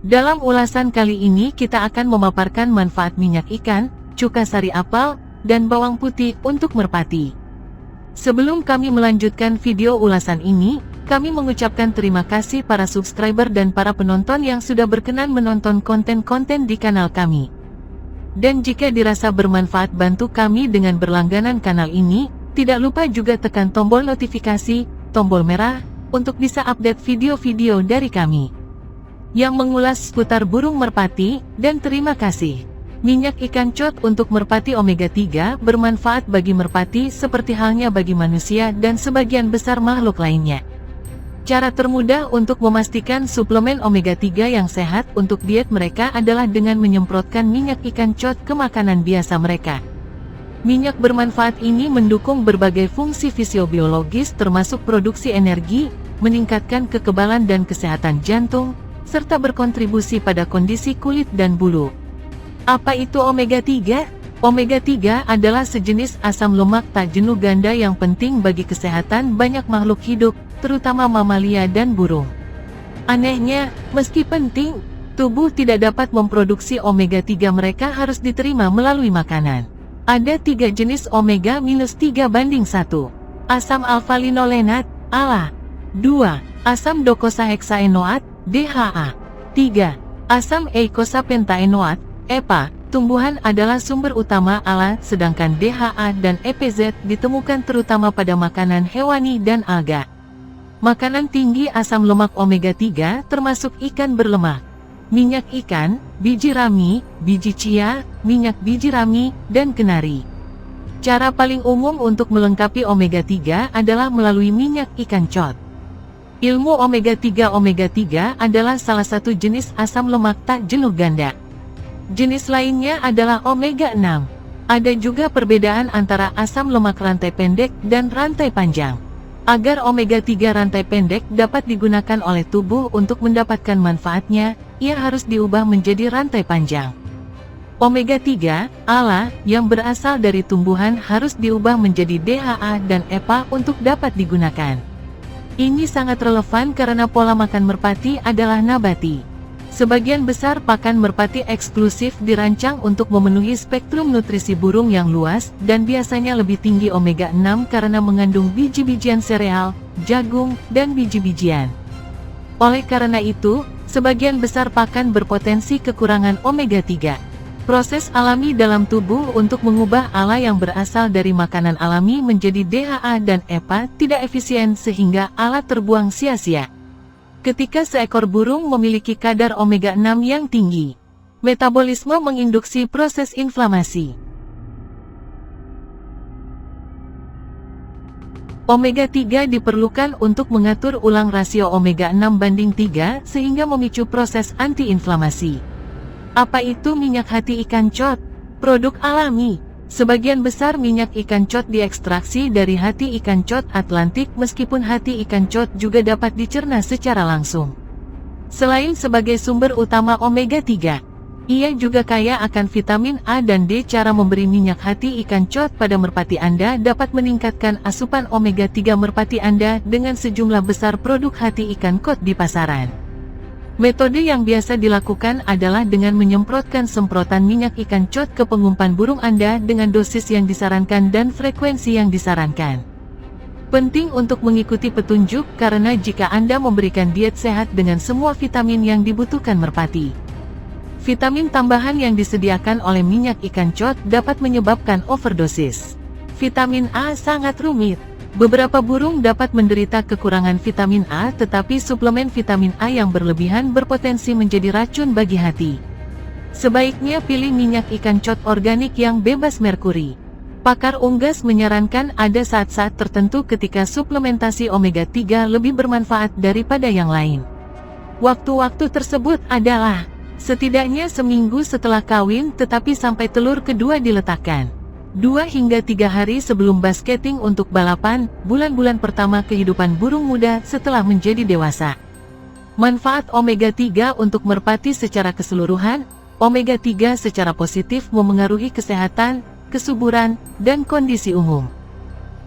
Dalam ulasan kali ini kita akan memaparkan manfaat minyak ikan, cuka sari apel, dan bawang putih untuk merpati. Sebelum kami melanjutkan video ulasan ini, kami mengucapkan terima kasih para subscriber dan para penonton yang sudah berkenan menonton konten-konten di kanal kami. Dan jika dirasa bermanfaat, bantu kami dengan berlangganan kanal ini, tidak lupa juga tekan tombol notifikasi, tombol merah, untuk bisa update video-video dari kami yang mengulas seputar burung merpati. Dan terima kasih. Minyak ikan cod untuk merpati omega 3 bermanfaat bagi merpati seperti halnya bagi manusia dan sebagian besar makhluk lainnya. Cara termudah untuk memastikan suplemen omega 3 yang sehat untuk diet mereka adalah dengan menyemprotkan minyak ikan cod ke makanan biasa mereka. Minyak bermanfaat ini mendukung berbagai fungsi fisiobiologis termasuk produksi energi, meningkatkan kekebalan dan kesehatan jantung, serta berkontribusi pada kondisi kulit dan bulu. Apa itu omega 3? Omega 3 adalah sejenis asam lemak tak jenuh ganda yang penting bagi kesehatan banyak makhluk hidup, terutama mamalia dan burung. Anehnya, meski penting, tubuh tidak dapat memproduksi omega 3 mereka harus diterima melalui makanan. Ada 3 jenis omega-3/1. Asam alfa-linolenat, ALA. 2. Asam docosahexaenoat, DHA. 3. Asam eicosapentaenoat, EPA. Tumbuhan adalah sumber utama ALA, sedangkan DHA dan EPZ ditemukan terutama pada makanan hewani dan alga. Makanan tinggi asam lemak omega 3 termasuk ikan berlemak, minyak ikan, biji rami, biji chia, minyak biji rami, dan kenari. Cara paling umum untuk melengkapi omega 3 adalah melalui minyak ikan cod. Ilmu omega 3 adalah salah satu jenis asam lemak tak jenuh ganda. Jenis lainnya adalah omega 6. Ada juga perbedaan antara asam lemak rantai pendek dan rantai panjang. Agar omega 3 rantai pendek dapat digunakan oleh tubuh untuk mendapatkan manfaatnya, ia harus diubah menjadi rantai panjang. Omega 3, ALA, yang berasal dari tumbuhan harus diubah menjadi DHA dan EPA untuk dapat digunakan. Ini sangat relevan karena pola makan merpati adalah nabati. Sebagian besar pakan merpati eksklusif dirancang untuk memenuhi spektrum nutrisi burung yang luas, dan biasanya lebih tinggi omega 6 karena mengandung biji-bijian sereal, jagung, dan biji-bijian. Oleh karena itu, sebagian besar pakan berpotensi kekurangan omega 3. Proses alami dalam tubuh untuk mengubah ALA yang berasal dari makanan alami menjadi DHA dan EPA tidak efisien sehingga ALA terbuang sia-sia. Ketika seekor burung memiliki kadar omega 6 yang tinggi, metabolisme menginduksi proses inflamasi. Omega 3 diperlukan untuk mengatur ulang rasio omega 6:3 sehingga memicu proses antiinflamasi. Apa itu minyak hati ikan cod? Produk alami. Sebagian besar minyak ikan cod diekstraksi dari hati ikan cod Atlantik, meskipun hati ikan cod juga dapat dicerna secara langsung. Selain sebagai sumber utama omega 3, ia juga kaya akan vitamin A dan D. Cara memberi minyak hati ikan cod pada merpati Anda dapat meningkatkan asupan omega 3 merpati Anda dengan sejumlah besar produk hati ikan cod di pasaran. Metode yang biasa dilakukan adalah dengan menyemprotkan semprotan minyak ikan cod ke pengumpan burung Anda dengan dosis yang disarankan dan frekuensi yang disarankan. Penting untuk mengikuti petunjuk karena jika Anda memberikan diet sehat dengan semua vitamin yang dibutuhkan merpati, vitamin tambahan yang disediakan oleh minyak ikan cod dapat menyebabkan overdosis. Vitamin A sangat rumit. Beberapa burung dapat menderita kekurangan vitamin A, tetapi suplemen vitamin A yang berlebihan berpotensi menjadi racun bagi hati. Sebaiknya pilih minyak ikan cod organik yang bebas merkuri. Pakar unggas menyarankan ada saat-saat tertentu ketika suplementasi omega 3 lebih bermanfaat daripada yang lain. Waktu-waktu tersebut adalah setidaknya seminggu setelah kawin, tetapi sampai telur kedua diletakkan. 2 hingga 3 hari sebelum basketing untuk balapan, bulan-bulan pertama kehidupan burung muda setelah menjadi dewasa. Manfaat omega 3 untuk merpati secara keseluruhan. Omega 3 secara positif memengaruhi kesehatan, kesuburan, dan kondisi umum.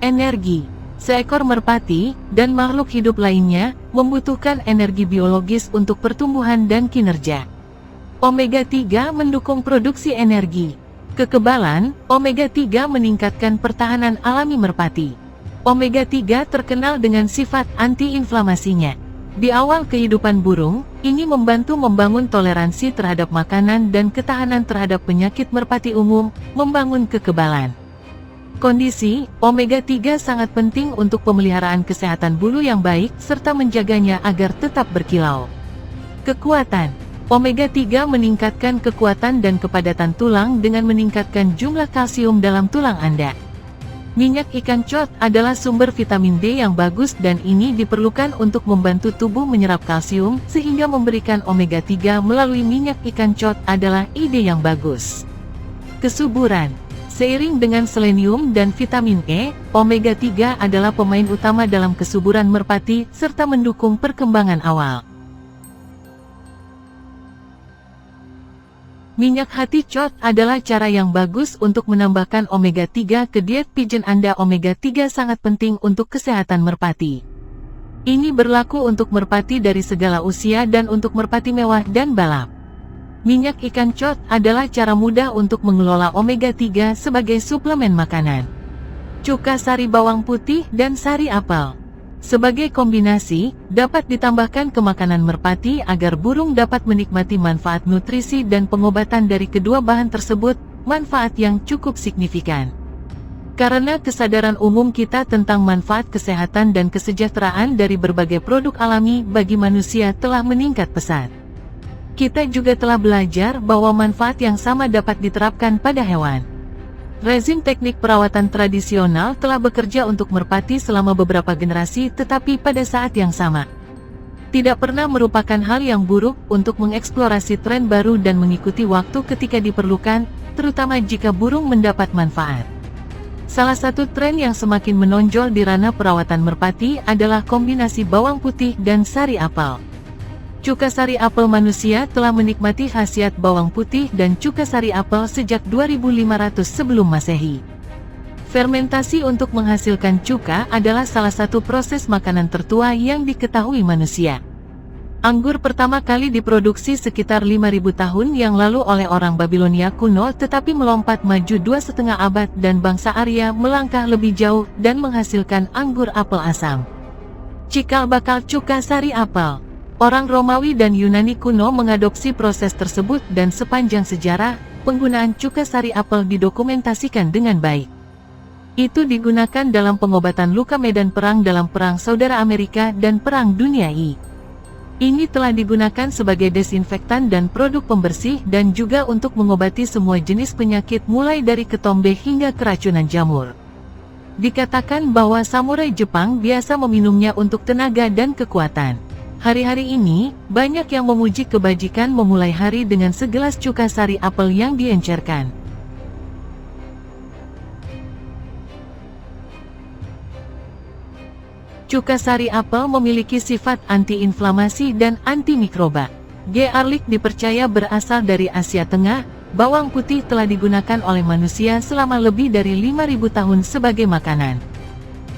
Energi. Seekor merpati, dan makhluk hidup lainnya, membutuhkan energi biologis untuk pertumbuhan dan kinerja. Omega 3 mendukung produksi energi. Kekebalan, Omega 3 meningkatkan pertahanan alami merpati. Omega 3 terkenal dengan sifat anti-inflamasinya. Di awal kehidupan burung, ini membantu membangun toleransi terhadap makanan dan ketahanan terhadap penyakit merpati umum, membangun kekebalan. Kondisi, Omega 3 sangat penting untuk pemeliharaan kesehatan bulu yang baik, serta menjaganya agar tetap berkilau. Kekuatan, Omega 3 meningkatkan kekuatan dan kepadatan tulang dengan meningkatkan jumlah kalsium dalam tulang Anda. Minyak ikan cod adalah sumber vitamin D yang bagus dan ini diperlukan untuk membantu tubuh menyerap kalsium, sehingga memberikan Omega 3 melalui minyak ikan cod adalah ide yang bagus. Kesuburan, seiring dengan selenium dan vitamin E, Omega 3 adalah pemain utama dalam kesuburan merpati, serta mendukung perkembangan awal. Minyak hati cod adalah cara yang bagus untuk menambahkan Omega 3 ke diet pigeon Anda. Omega 3 sangat penting untuk kesehatan merpati. Ini berlaku untuk merpati dari segala usia dan untuk merpati mewah dan balap. Minyak ikan cod adalah cara mudah untuk mengelola Omega 3 sebagai suplemen makanan. Cuka sari bawang putih dan sari apel. Sebagai kombinasi, dapat ditambahkan ke makanan merpati agar burung dapat menikmati manfaat nutrisi dan pengobatan dari kedua bahan tersebut, manfaat yang cukup signifikan. Karena kesadaran umum kita tentang manfaat kesehatan dan kesejahteraan dari berbagai produk alami bagi manusia telah meningkat pesat. Kita juga telah belajar bahwa manfaat yang sama dapat diterapkan pada hewan. Rezim teknik perawatan tradisional telah bekerja untuk merpati selama beberapa generasi, tetapi pada saat yang sama, tidak pernah merupakan hal yang buruk untuk mengeksplorasi tren baru dan mengikuti waktu ketika diperlukan, terutama jika burung mendapat manfaat. Salah satu tren yang semakin menonjol di ranah perawatan merpati adalah kombinasi bawang putih dan sari apel. Cuka sari apel manusia telah menikmati khasiat bawang putih dan cuka sari apel sejak 2500 sebelum Masehi. Fermentasi untuk menghasilkan cuka adalah salah satu proses makanan tertua yang diketahui manusia. Anggur pertama kali diproduksi sekitar 5000 tahun yang lalu oleh orang Babilonia kuno, tetapi melompat maju 2,5 abad dan bangsa Arya melangkah lebih jauh dan menghasilkan anggur apel asam. Cikal bakal cuka sari apel. Orang Romawi dan Yunani kuno mengadopsi proses tersebut dan sepanjang sejarah, penggunaan cuka sari apel didokumentasikan dengan baik. Itu digunakan dalam pengobatan luka medan perang dalam Perang Saudara Amerika dan Perang Dunia I. Ini telah digunakan sebagai desinfektan dan produk pembersih dan juga untuk mengobati semua jenis penyakit mulai dari ketombe hingga keracunan jamur. Dikatakan bahwa samurai Jepang biasa meminumnya untuk tenaga dan kekuatan. Hari-hari ini, banyak yang memuji kebajikan memulai hari dengan segelas cuka sari apel yang diencerkan. Cuka sari apel memiliki sifat anti-inflamasi dan antimikroba. G. Ehrlich dipercaya berasal dari Asia Tengah. Bawang putih telah digunakan oleh manusia selama lebih dari 5000 tahun sebagai makanan,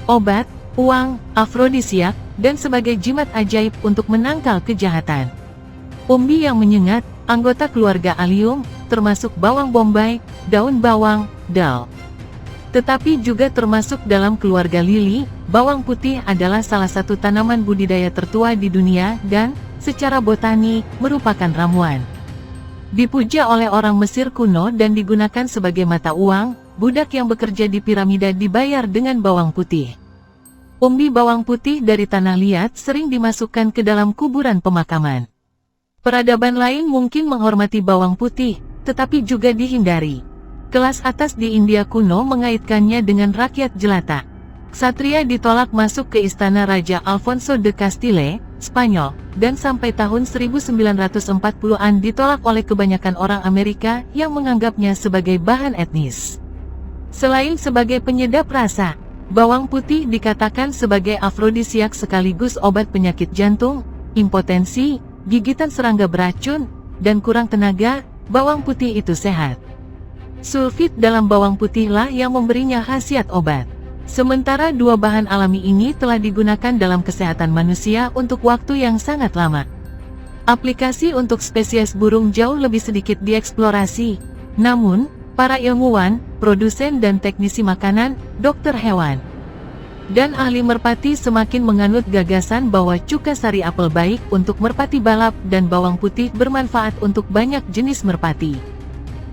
obat, uang, afrodisiak, dan sebagai jimat ajaib untuk menangkal kejahatan. Umbi yang menyengat, anggota keluarga Allium, termasuk bawang bombay, daun bawang, dal. Tetapi juga termasuk dalam keluarga lili, bawang putih adalah salah satu tanaman budidaya tertua di dunia dan, secara botani, merupakan ramuan. Dipuja oleh orang Mesir kuno dan digunakan sebagai mata uang, budak yang bekerja di piramida dibayar dengan bawang putih. Umbi bawang putih dari tanah liat sering dimasukkan ke dalam kuburan pemakaman. Peradaban lain mungkin menghormati bawang putih, tetapi juga dihindari. Kelas atas di India kuno mengaitkannya dengan rakyat jelata. Ksatria ditolak masuk ke istana Raja Alfonso de Castile, Spanyol, dan sampai tahun 1940-an ditolak oleh kebanyakan orang Amerika yang menganggapnya sebagai bahan etnis. Selain sebagai penyedap rasa, bawang putih dikatakan sebagai afrodisiak sekaligus obat penyakit jantung, impotensi, gigitan serangga beracun, dan kurang tenaga. Bawang putih itu sehat. Sulfit dalam bawang putihlah yang memberinya khasiat obat. Sementara dua bahan alami ini telah digunakan dalam kesehatan manusia untuk waktu yang sangat lama. Aplikasi untuk spesies burung jauh lebih sedikit dieksplorasi. Namun, para ilmuwan, produsen dan teknisi makanan, dokter hewan, dan ahli merpati semakin menganut gagasan bahwa cuka sari apel baik untuk merpati balap dan bawang putih bermanfaat untuk banyak jenis merpati.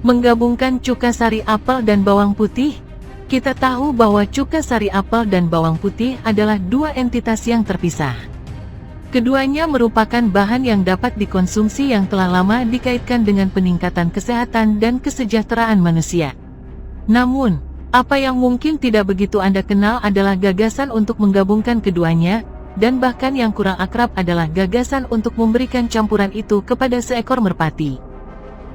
Menggabungkan cuka sari apel dan bawang putih, kita tahu bahwa cuka sari apel dan bawang putih adalah dua entitas yang terpisah. Keduanya merupakan bahan yang dapat dikonsumsi yang telah lama dikaitkan dengan peningkatan kesehatan dan kesejahteraan manusia. Namun, apa yang mungkin tidak begitu Anda kenal adalah gagasan untuk menggabungkan keduanya, dan bahkan yang kurang akrab adalah gagasan untuk memberikan campuran itu kepada seekor merpati.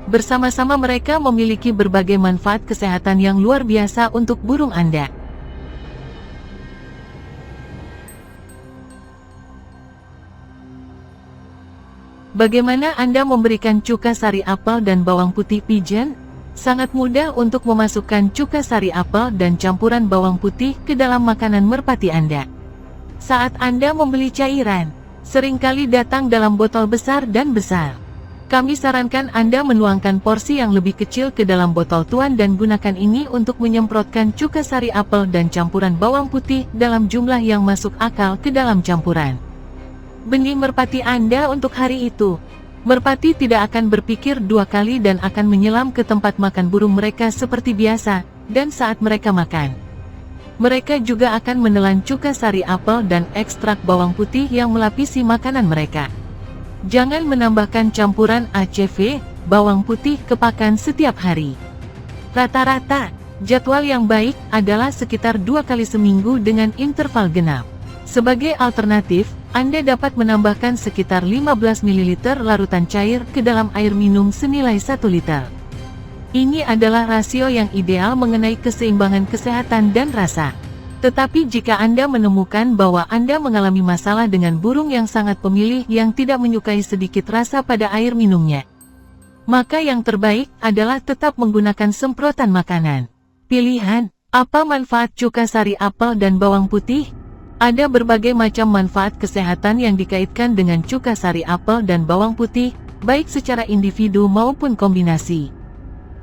Bersama-sama mereka memiliki berbagai manfaat kesehatan yang luar biasa untuk burung Anda. Bagaimana Anda memberikan cuka sari apel dan bawang putih pigeon? Sangat mudah untuk memasukkan cuka sari apel dan campuran bawang putih ke dalam makanan merpati Anda. Saat Anda membeli cairan, seringkali datang dalam botol besar dan besar. Kami sarankan Anda menuangkan porsi yang lebih kecil ke dalam botol tuan dan gunakan ini untuk menyemprotkan cuka sari apel dan campuran bawang putih dalam jumlah yang masuk akal ke dalam campuran benih merpati Anda untuk hari itu. Merpati tidak akan berpikir dua kali dan akan menyelam ke tempat makan burung mereka seperti biasa, dan saat mereka makan, mereka juga akan menelan cuka sari apel dan ekstrak bawang putih yang melapisi makanan mereka. Jangan menambahkan campuran ACV, bawang putih ke pakan setiap hari. Rata-rata, jadwal yang baik adalah sekitar 2 kali seminggu dengan interval genap. Sebagai alternatif, Anda dapat menambahkan sekitar 15 ml larutan cair ke dalam air minum senilai 1 liter. Ini adalah rasio yang ideal mengenai keseimbangan kesehatan dan rasa. Tetapi jika Anda menemukan bahwa Anda mengalami masalah dengan burung yang sangat pemilih yang tidak menyukai sedikit rasa pada air minumnya, maka yang terbaik adalah tetap menggunakan semprotan makanan. Pilihan, apa manfaat cuka sari apel dan bawang putih? Ada berbagai macam manfaat kesehatan yang dikaitkan dengan cuka sari apel dan bawang putih, baik secara individu maupun kombinasi.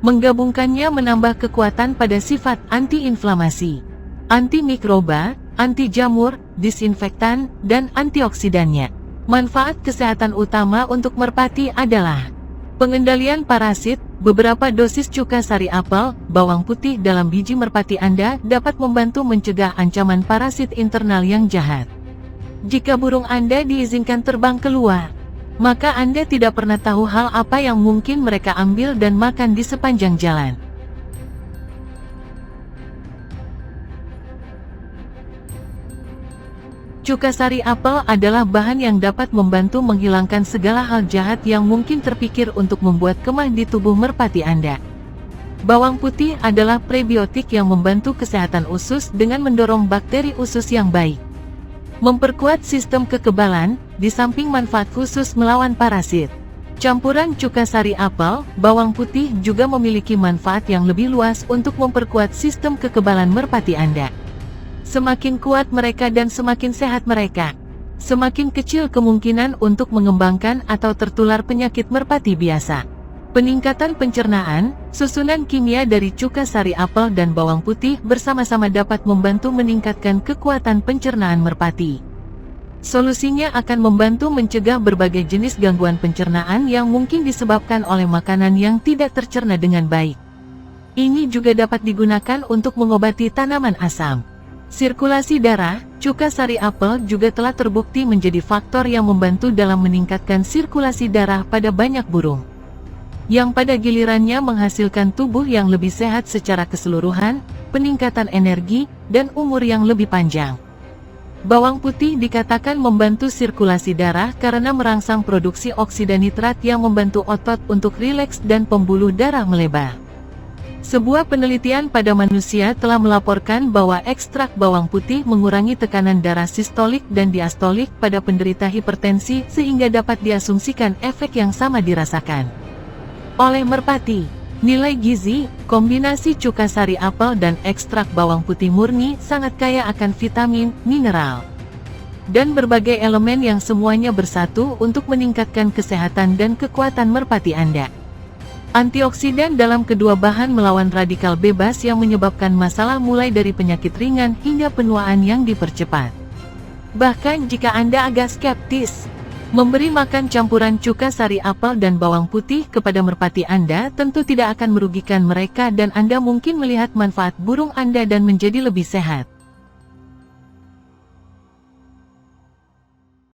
Menggabungkannya menambah kekuatan pada sifat anti-inflamasi, antimikroba, anti jamur, disinfektan, dan antioksidannya. Manfaat kesehatan utama untuk merpati adalah pengendalian parasit. Beberapa dosis cuka sari apel, bawang putih dalam biji merpati Anda dapat membantu mencegah ancaman parasit internal yang jahat. Jika burung Anda diizinkan terbang keluar, maka Anda tidak pernah tahu hal apa yang mungkin mereka ambil dan makan di sepanjang jalan. Cuka sari apel adalah bahan yang dapat membantu menghilangkan segala hal jahat yang mungkin terpikir untuk membuat kemah di tubuh merpati Anda. Bawang putih adalah prebiotik yang membantu kesehatan usus dengan mendorong bakteri usus yang baik, memperkuat sistem kekebalan, di samping manfaat khusus melawan parasit. Campuran cuka sari apel, bawang putih juga memiliki manfaat yang lebih luas untuk memperkuat sistem kekebalan merpati Anda. Semakin kuat mereka dan semakin sehat mereka, semakin kecil kemungkinan untuk mengembangkan atau tertular penyakit merpati biasa. Peningkatan pencernaan, susunan kimia dari cuka sari apel dan bawang putih bersama-sama dapat membantu meningkatkan kekuatan pencernaan merpati. Solusinya akan membantu mencegah berbagai jenis gangguan pencernaan yang mungkin disebabkan oleh makanan yang tidak tercerna dengan baik. Ini juga dapat digunakan untuk mengobati tanaman asam. Sirkulasi darah, cuka sari apel juga telah terbukti menjadi faktor yang membantu dalam meningkatkan sirkulasi darah pada banyak burung, yang pada gilirannya menghasilkan tubuh yang lebih sehat secara keseluruhan, peningkatan energi, dan umur yang lebih panjang. Bawang putih dikatakan membantu sirkulasi darah karena merangsang produksi oksida nitrat yang membantu otot untuk rileks dan pembuluh darah melebar. Sebuah penelitian pada manusia telah melaporkan bahwa ekstrak bawang putih mengurangi tekanan darah sistolik dan diastolik pada penderita hipertensi sehingga dapat diasumsikan efek yang sama dirasakan oleh merpati. Nilai gizi, kombinasi cuka sari apel dan ekstrak bawang putih murni sangat kaya akan vitamin, mineral, dan berbagai elemen yang semuanya bersatu untuk meningkatkan kesehatan dan kekuatan merpati Anda. Antioksidan dalam kedua bahan melawan radikal bebas yang menyebabkan masalah mulai dari penyakit ringan hingga penuaan yang dipercepat. Bahkan jika Anda agak skeptis, memberi makan campuran cuka sari apel dan bawang putih kepada merpati Anda tentu tidak akan merugikan mereka dan Anda mungkin melihat manfaat burung Anda dan menjadi lebih sehat.